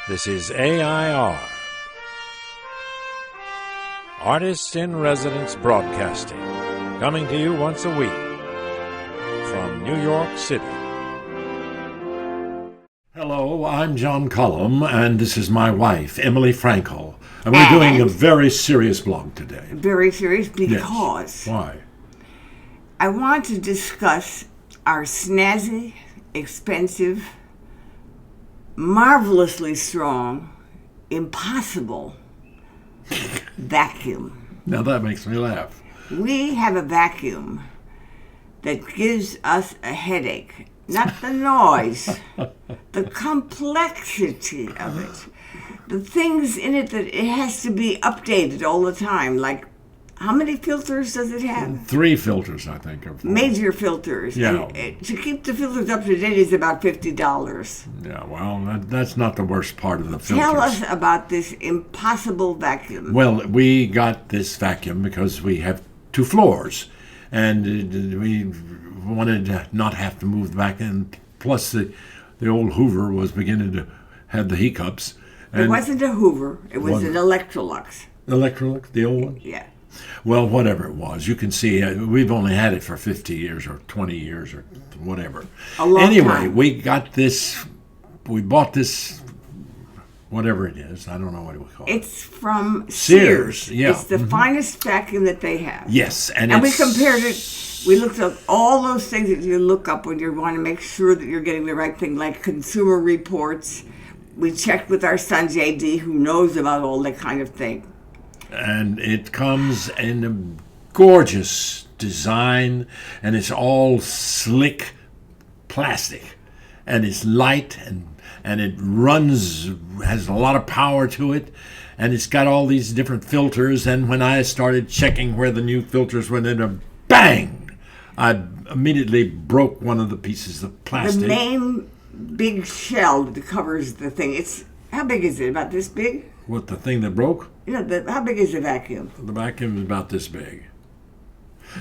This is AI.R. Artists in Residence Broadcasting, coming to you once a week from New York City. Hello, I'm John Cullum, and this is my wife, Emily Frankel. And we're doing a very serious blog today. Very serious because Yes. Why? I want to discuss our snazzy, expensive, marvelously strong, impossible vacuum. Now that makes me laugh. We have a vacuum that gives us a headache. Not the noise, the complexity of it. The things in it that it has to be updated all the time. Like, how many filters does it have? 3 filters, I think. Or 4. Major filters. Yeah. And to keep the filters up to date is about $50. Yeah, well, that's not the worst part of the filters. Tell us about this impossible vacuum. Well, we got this vacuum because we have 2 floors, and we wanted to not have to move the vacuum. Plus, the old Hoover was beginning to have the hiccups. It wasn't a Hoover. It was an Electrolux. Electrolux, the old one? Yeah. Well, whatever it was, you can see we've only had it for 50 years or 20 years or whatever. A long time. We got this, we bought this, whatever it is. I don't know what we call it. It's from Sears. Yeah. It's the finest vacuum that they have. Yes. And we compared it. We looked up all those things that you look up when you want to make sure that you're getting the right thing, like Consumer Reports. We checked with our son, JD, who knows about all that kind of thing. And it comes in a gorgeous design, and it's all slick plastic, and it's light, and it runs, has a lot of power to it, and it's got all these different filters. And when I started checking where the new filters went in, bang! I immediately broke one of the pieces of plastic. The main big shell that covers the thing. How big is it? About this big? What, the thing that broke? How big is the vacuum? The vacuum is about this big.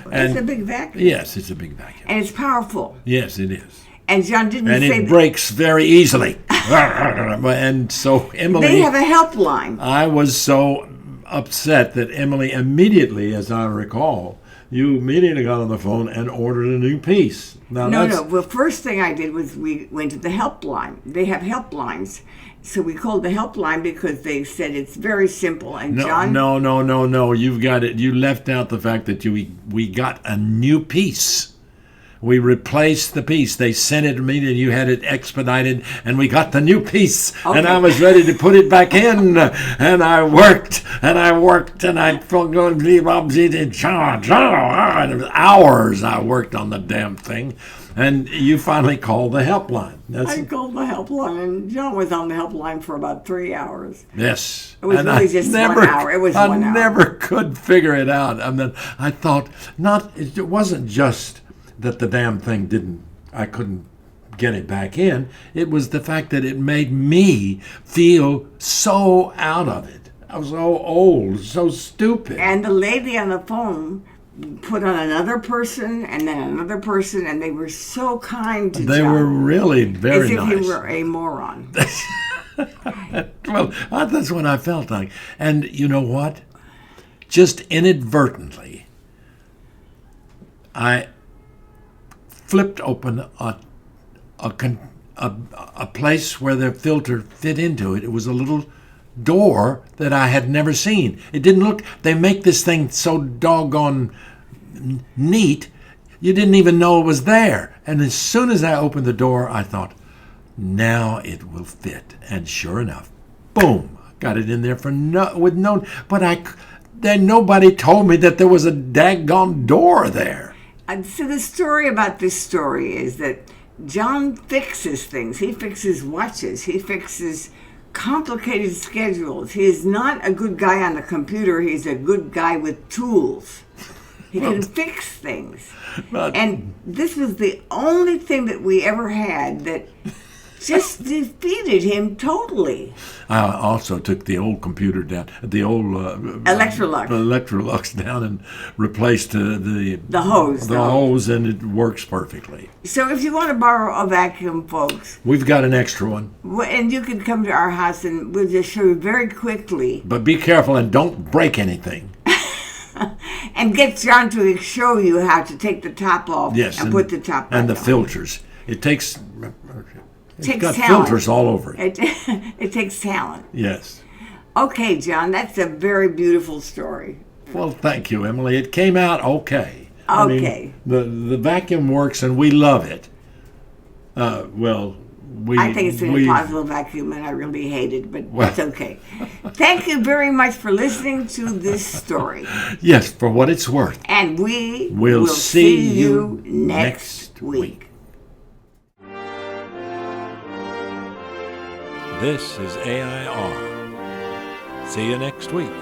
It's a big vacuum. Yes, it's a big vacuum. And it's powerful. Yes, it is. And John didn't and say it breaks very easily. And so Emily... They have a helpline. I was so upset that Emily immediately, as I recall, you immediately got on the phone and ordered a new piece. Now, No. The first thing I did was we went to the helpline. They have helplines. So we called the helpline because they said it's very simple. And John... No. You've got it. You left out the fact that we got a new piece. We replaced the piece. They sent it to me, and you had it expedited, and we got the new piece. Okay. And I was ready to put it back in, and I worked, and I felt going to hours I worked on the damn thing, and you finally called the helpline. I called the helpline, and John was on the helpline for about 3 hours. Yes. It was really just 1 hour. It was 1 hour. I never could figure it out. And then I thought, it wasn't just that the damn thing I couldn't get it back in. It was the fact that it made me feel so out of it. I was so old, so stupid. And the lady on the phone put on another person and then another person, and they were so kind to John. They were really very nice. As if he were a moron. Well, that's what I felt like. And you know what? Just inadvertently, I flipped open a place where the filter fit into it. It was a little door that I had never seen. It didn't look... They make this thing so doggone neat, you didn't even know it was there. And as soon as I opened the door, I thought, now it will fit. And sure enough, boom, got it in there then nobody told me that there was a daggone door there. And so the story about this story is that John fixes things. He fixes watches. He fixes complicated schedules. He is not a good guy on the computer. He's a good guy with tools. He can fix things. And this was the only thing that we ever had that just defeated him totally. I also took the old computer down, the old Electrolux down, and replaced the hose, and it works perfectly. So if you want to borrow a vacuum, folks, we've got an extra one, and you can come to our house, and we'll just show you very quickly. But be careful and don't break anything. And get John to show you how to take the top off and put the top back and the on. Filters. It's got talent. filters all over it. It takes talent. Yes. Okay, John, that's a very beautiful story. Well, thank you, Emily. It came out okay. Okay. I mean, the vacuum works, and we love it. I think it's an impossible vacuum, and I really hate it, but it's okay. Thank you very much for listening to this story. Yes, for what it's worth. And we will see you next week. This is AI.R. See you next week.